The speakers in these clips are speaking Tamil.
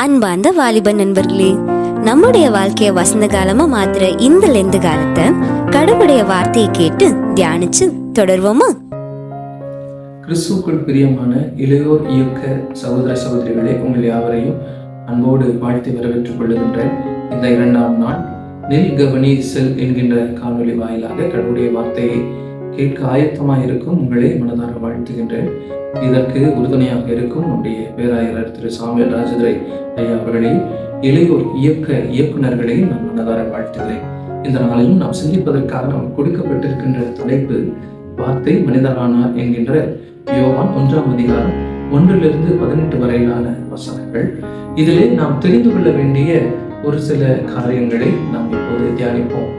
அன்பார்ந்த வாலிப நண்பர்களே, நம்முடைய வாழ்க்கைய வசந்த காலமா மாத்துற இந்த லெந்து காலத்தை கடவுளுடைய வார்த்தையை கேட்டு தியானிச்சு தொடர்வோமா? கிறிஸ்துவுக்குள் பிரியமான இளையோர் இயக்க சகோதர சகோதரிகளே, உங்கள் யாவரையும் அன்போடு வாழ்த்தி வரவேற்றுக் கொள்ளுகின்றேன். இந்த 2ஆம் நாள் நெல் கவனி செல் என்கின்ற காணொலி வாயிலாக கடவுளுடைய வார்த்தையை கேட்க ஆயத்தமாக இருக்கும் உங்களை மனதார வாழ்த்துகின்றேன். இதற்கு உறுதுணையாக இருக்கும் நம்முடைய பேராயர் திரு சாமுவேல் ராஜதுரை ஐயா அவர்களையும் இளையோர் இயக்க இயக்குநர்களையும் நான் மனதார வாழ்த்துகிறேன். இந்த நாளிலும் நாம் சிந்திப்பதற்காக நமக்கு கொடுக்கப்பட்டிருக்கின்ற தலைப்பு வார்த்தை மனிதரானார் என்கின்ற யோவான் 1ஆம் அதிகாரம் 1-18 வரையிலான வசனங்கள். இதிலே நாம் தெரிந்து கொள்ள வேண்டிய ஒரு சில காரியங்களை நாம் இப்போது தியானிப்போம்.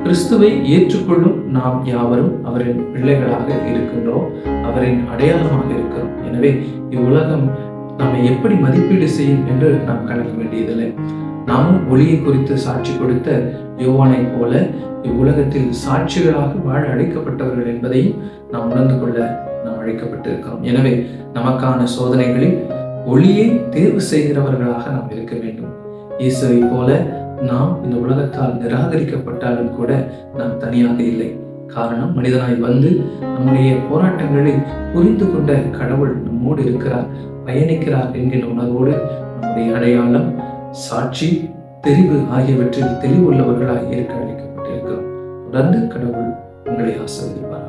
கிறிஸ்துவை ஏற்றுக்கொள்ளும் நாம் யாவரும் அவரின் பிள்ளைகளாக இருக்கின்றோம், அவரின் அடையாளமாக இருக்கிறோம். எனவே இவ்வுலகம் நம்மை எப்படி மதிப்பீடு செய்யும் என்று நாம் கணக்க வேண்டியதில்லை. நாமும் ஒளியை குறித்து சாட்சி கொடுத்த யோவானை போல இவ்வுலகத்தில் சாட்சிகளாக வாழ அழைக்கப்பட்டவர்கள் என்பதையும் நாம் உணர்ந்து கொள்ள நாம் அழைக்கப்பட்டிருக்கிறோம். எனவே நமக்கான சோதனைகளில் ஒளியை தேர்வு செய்கிறவர்களாக நாம் இருக்க வேண்டும். இயேசுவை போல நாம் இந்த உலகத்தால் நிராகரிக்கப்பட்டாலும் கூட நாம் தனியாக இல்லை. காரணம், மனிதனாய் வந்து நம்முடைய போராட்டங்களை புரிந்து கொண்ட கடவுள் நம்மோடு இருக்கிறார், பயணிக்கிறார் என்கின்ற உணர்வோடு நம்முடைய அடையாளம், சாட்சி, தெரிவு ஆகியவற்றில் தெளிவுள்ளவர்களாய் இருக்க அழைக்கப்பட்டிருக்கிறோம். தொடர்ந்து கடவுள் உங்களை ஆசீர்வதிப்பார்.